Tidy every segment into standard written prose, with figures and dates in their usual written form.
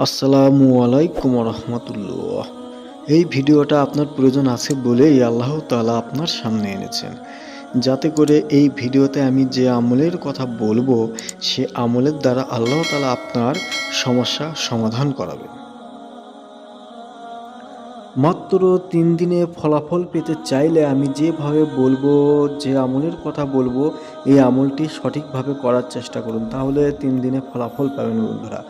আসসালামু আলাইকুম রহমতুল্লাহ। এই ভিডিওটা আপনার প্রয়োজন আছে বলেই আল্লাহ তাআলা আপনার সামনে এনেছেন, যাতে করে এই ভিডিওতে আমি যে আমলের কথা বলবো সে আমলের দ্বারা আল্লাহ তাআলা আপনার সমস্যা সমাধান করাবেন। মাত্র 3 দিনে ফলাফল পেতে চাইলে আমি যেভাবে বলবো, যে আমলের কথা বলবো, এই আমলটি সঠিকভাবে করার চেষ্টা করুন, তাহলে 3 দিনে ফলাফল পাবেন বন্ধুরা।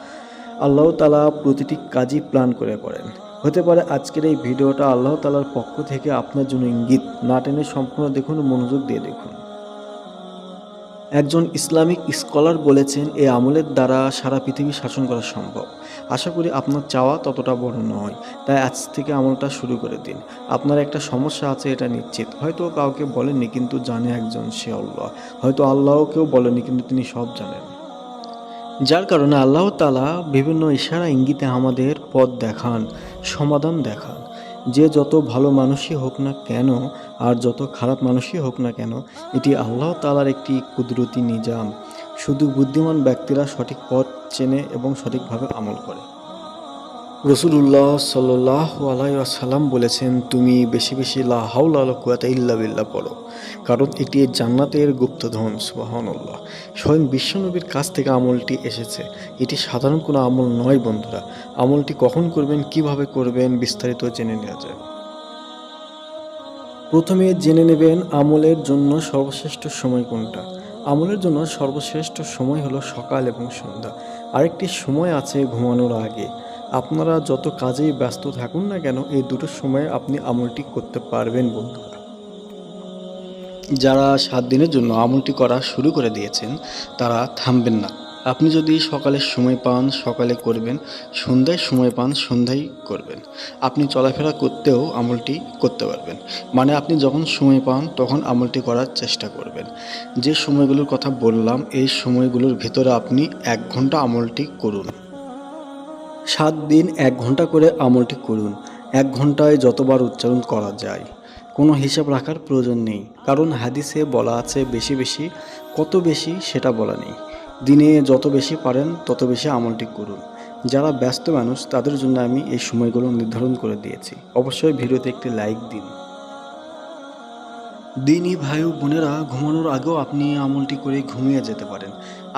আল্লাহ তাআলা প্রতিটি কাজই প্ল্যান করে করেন। হতে পারে আজকের এই ভিডিওটা আল্লাহ তাআলার পক্ষ থেকে আপনার জন্য ইঙ্গিত। না টেনে সম্পূর্ণ দেখুন, মনোযোগ দিয়ে দেখুন। একজন ইসলামিক স্কলার বলেছেন, এই আমলের দ্বারা সারা পৃথিবী শাসন করা সম্ভব। আশা করি আপনার চাওয়া ততটা বড় নয়, তাই আজ থেকে আমলটা শুরু করে দিন। আপনার একটা সমস্যা আছে এটা নিশ্চিত, হয়তো কাউকে বলেননি কিন্তু জানে একজন, সে আল্লাহ। হয়তো আল্লাহকেও বলেননি কিন্তু তিনি সব জানেন। যার কারণে আল্লাহ তাআলা বিভিন্ন ইশারা ইঙ্গিতে আমাদের পথ দেখান, সমাধান দেখান। যে যত ভালো মানুষই হোক না কেন আর যত খারাপ মানুষই হোক না কেন, এটি আল্লাহ তাআলার একটি কুদরতি নিজাম। শুধু বুদ্ধিমান ব্যক্তিরা সঠিক পথ চেনে এবং সঠিকভাবে আমল করে। রাসূলুল্লাহ সাল্লাল্লাহু আলাইহি ওয়াসাল্লাম বলেছেন, তুমি বেশি বেশি লা হাওলা ওয়ালা কুওয়াতা ইল্লা বিল্লাহ পড়ো, কারণ এটি জান্নাতের গুপ্তধন। সুবহানাল্লাহ। স্বয়ং বিশ্বনবীর কাছ থেকে আমলটি এসেছে। এটি সাধারণ কোনো আমল নয় বন্ধুরা। আমলটি কখন করবেন, কিভাবে করবেন, বিস্তারিত জেনে নেওয়া যায়। প্রথমে জেনে নেবেন আমলের জন্য সর্বশ্রেষ্ঠ সময় কোনটা। আমলের জন্য সর্বশ্রেষ্ঠ সময় হলো সকাল এবং সন্ধ্যা। আরেকটি সময় আছে ঘুমানোর আগে। আপনারা যত কাজেই ব্যস্ত থাকুন না কেন, এই দুটো সময়ে আপনি আমলটি করতে পারবেন বন্ধুরা। যারা 7 দিনের জন্য আমলটি করা শুরু করে দিয়েছেন তারা থামবেন না। আপনি যদি সকালে সময় পান সকালে করবেন, সন্ধ্যায় সময় পান সন্ধ্যায় করবেন। আপনি চলাফেরা করতেও আমলটি করতে পারবেন। মানে আপনি যখন সময় পান তখন আমলটি করার চেষ্টা করবেন। যে সময়গুলোর কথা বললাম এই সময়গুলোর ভেতরে আপনি 1 ঘন্টা আমলটি করুন। 7 দিন 1 ঘন্টা করে আমলটি করুন। 1 ঘন্টায় যতবার উচ্চারণ করা যায়। কোনো হিসাব রাখার প্রয়োজন নেই, কারণ হাদিসে বলা আছে বেশি বেশি। কত বেশি সেটা বলা নেই। দিনে যত বেশি পারেন তত বেশি আমলটি করুন। যারা ব্যস্ত মানুষ তাদের জন্য আমি এই সময়গুলো নির্ধারণ করে দিয়েছি। অবশ্যই ভিডিওতে একটি লাইক দিন। দিনী ভাই ও বোনেরা, ঘুমানোর আগেও আপনি আমলটি করে ঘুমিয়ে যেতে পারেন।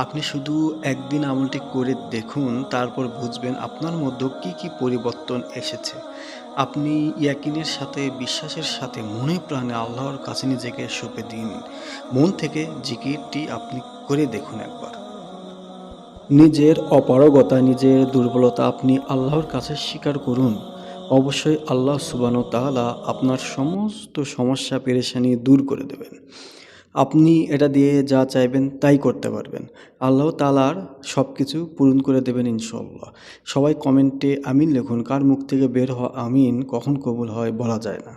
আপনি শুধু একদিন আমলটি করে দেখুন, তারপর বুঝবেন আপনার মধ্যে কি কি পরিবর্তন এসেছে। আপনি ইয়াকিনের সাথে, বিশ্বাসের সাথে, মনে প্রাণে আল্লাহর কাছে নিজেকে সঁপে দিন। মন থেকে জিকিরটি আপনি করে দেখুন একবার। নিজের অপারগতা, নিজের দুর্বলতা আপনি আল্লাহর কাছে স্বীকার করুন। অবশ্যই আল্লাহ সুবহানাহু ওয়া তাআলা আপনার সমস্ত সমস্যা পেরেশানি দূর করে দেবেন। আপনি এটা দিয়ে যা চাইবেন তাই করতে পারবেন। আল্লাহ তাআলার সব কিছু পূরণ করে দেবেন ইনশাআল্লাহ। সবাই কমেন্টে আমিন লিখুন। কার মুখ থেকে বের হওয়া আমিন কখন কবুল হয় বলা যায় না।